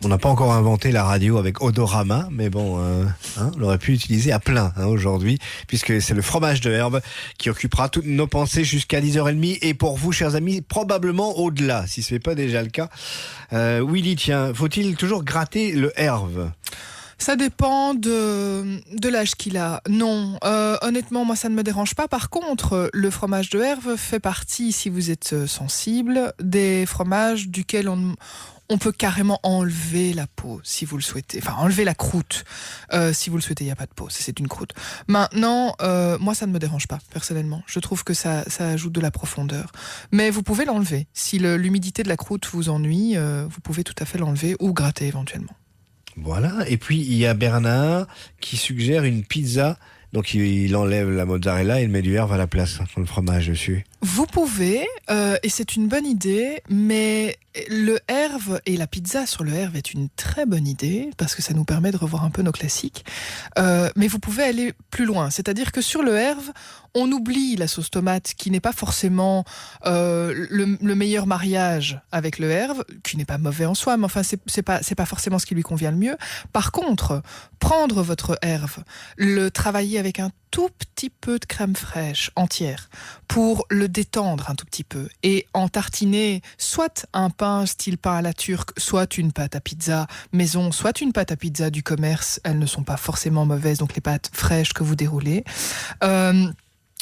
On n'a pas encore inventé la radio avec Odorama, mais bon, on l'aurait pu utiliser à plein aujourd'hui, puisque c'est le fromage de Herve qui occupera toutes nos pensées jusqu'à 10h30, et pour vous, chers amis, probablement au-delà, si ce n'est pas déjà le cas. Willy, tiens, faut-il toujours gratter le Herve ? Ça dépend de l'âge qu'il a. Non, honnêtement, moi, ça ne me dérange pas. Par contre, le fromage de Herve fait partie, si vous êtes sensible, des fromages duquel on peut carrément enlever la peau, si vous le souhaitez. Enfin, enlever la croûte, si vous le souhaitez. Il n'y a pas de peau, c'est une croûte. Maintenant, moi, ça ne me dérange pas, personnellement. Je trouve que ça ajoute de la profondeur. Mais vous pouvez l'enlever. Si l'humidité de la croûte vous ennuie, vous pouvez tout à fait l'enlever ou gratter éventuellement. Voilà, et puis il y a Bernard qui suggère une pizza. Donc il enlève la mozzarella et il met du Herve à la place, dans le fromage dessus. Vous pouvez, et c'est une bonne idée, mais le Herve et la pizza sur le Herve est une très bonne idée, parce que ça nous permet de revoir un peu nos classiques. Mais vous pouvez aller plus loin, c'est-à-dire que sur le Herve, on oublie la sauce tomate, qui n'est pas forcément le meilleur mariage avec le Herve, qui n'est pas mauvais en soi, mais enfin c'est pas forcément ce qui lui convient le mieux. Par contre, prendre votre Herve, le travailler avec un tout petit peu de crème fraîche entière pour le détendre un tout petit peu et en tartiner soit un pain style pain à la turque, soit une pâte à pizza maison, soit une pâte à pizza du commerce. Elles ne sont pas forcément mauvaises, donc les pâtes fraîches que vous déroulez.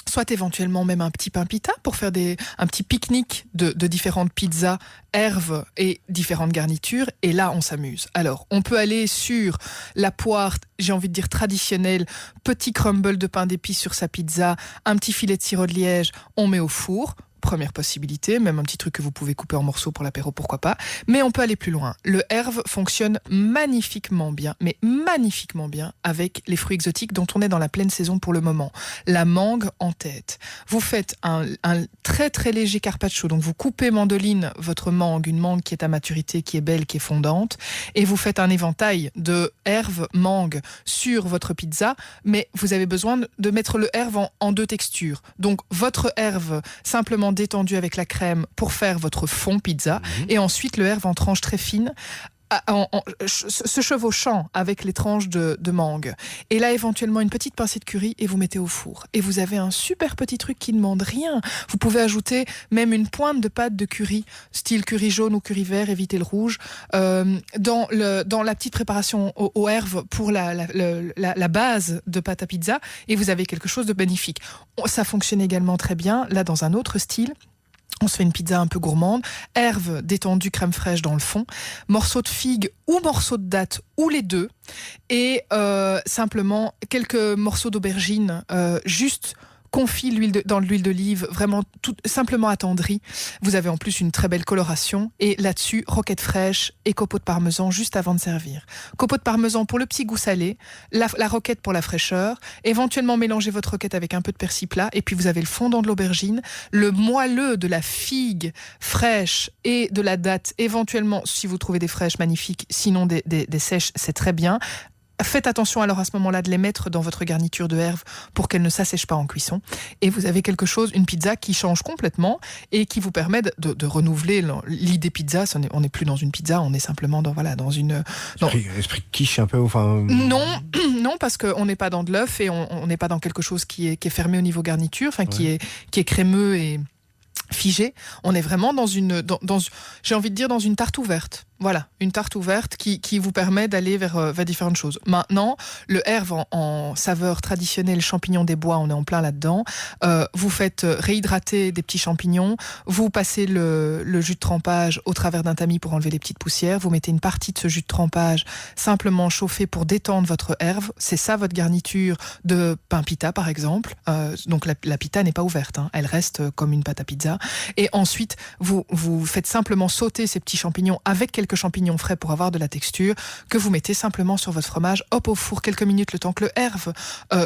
Soit éventuellement même un petit pain pita pour faire un petit pique-nique de différentes pizzas, Herve et différentes garnitures. Et là, on s'amuse. Alors, on peut aller sur la poire, j'ai envie de dire traditionnelle, petit crumble de pain d'épices sur sa pizza, un petit filet de sirop de liège, on met au four. Première possibilité, même un petit truc que vous pouvez couper en morceaux pour l'apéro, pourquoi pas. Mais on peut aller plus loin. Le Herve fonctionne magnifiquement bien, mais magnifiquement bien, avec les fruits exotiques dont on est dans la pleine saison pour le moment. La mangue en tête. Vous faites un très très léger carpaccio, donc vous coupez mandoline votre mangue, une mangue qui est à maturité, qui est belle, qui est fondante, et vous faites un éventail de Herve, mangue sur votre pizza, mais vous avez besoin de mettre le Herve en deux textures. Donc votre Herve simplement détendu avec la crème pour faire votre fond pizza, et ensuite le Herve en tranches très fines, se chevauchant avec les tranches de mangue. Et là, éventuellement, une petite pincée de curry et vous mettez au four. Et vous avez un super petit truc qui ne demande rien. Vous pouvez ajouter même une pointe de pâte de curry, style curry jaune ou curry vert, évitez le rouge, dans la petite préparation au Herve pour la base de pâte à pizza, et vous avez quelque chose de magnifique. Ça fonctionne également très bien, là, dans un autre style. On se fait une pizza un peu gourmande, Herve détendue, crème fraîche dans le fond, morceaux de figue ou morceaux de date ou les deux, et simplement quelques morceaux d'aubergine, juste confit dans l'huile d'olive, vraiment tout simplement attendri. Vous avez en plus une très belle coloration, et là-dessus, roquette fraîche et copeaux de parmesan juste avant de servir. Copeaux de parmesan pour le petit goût salé, la roquette pour la fraîcheur, éventuellement mélangez votre roquette avec un peu de persil plat, et puis vous avez le fondant de l'aubergine, le moelleux de la figue fraîche et de la date, éventuellement, si vous trouvez des fraîches, magnifiques, sinon des sèches, c'est très bien. Faites attention alors à ce moment-là de les mettre dans votre garniture de Herve pour qu'elles ne s'assèchent pas en cuisson. Et vous avez quelque chose, une pizza qui change complètement et qui vous permet de renouveler l'idée pizza. On n'est plus dans une pizza, on est simplement dans une... Esprit quiche un peu, enfin... Non, parce qu'on n'est pas dans de l'œuf et on n'est pas dans quelque chose qui est fermé au niveau garniture, enfin qui est crémeux et figé. On est vraiment dans j'ai envie de dire, dans une tarte ouverte. Voilà, une tarte ouverte qui vous permet d'aller vers différentes choses. Maintenant, le Herve en saveur traditionnelle, champignons des bois, on est en plein là-dedans. Vous faites réhydrater des petits champignons, vous passez le jus de trempage au travers d'un tamis pour enlever les petites poussières, vous mettez une partie de ce jus de trempage simplement chauffé pour détendre votre Herve. C'est ça votre garniture de pain pita, par exemple. Donc la pita n'est pas ouverte, elle reste comme une pâte à pizza. Et ensuite, vous faites simplement sauter ces petits champignons avec quelques quelques champignons frais pour avoir de la texture, que vous mettez simplement sur votre fromage, hop au four quelques minutes, le temps que le herve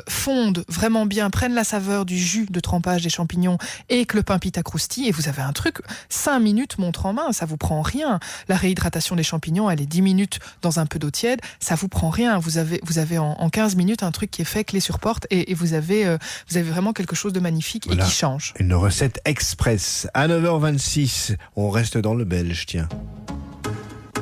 fonde vraiment bien, prenne la saveur du jus de trempage des champignons et que le pain pita croustille, et vous avez un truc, 5 minutes montre en main, ça vous prend rien. La réhydratation des champignons, elle est 10 minutes dans un peu d'eau tiède, ça vous prend rien. Vous avez en 15 minutes un truc qui est fait, clé sur porte, et vous avez vraiment quelque chose de magnifique et qui change. Une recette express. À 9h26, on reste dans le belge, tiens.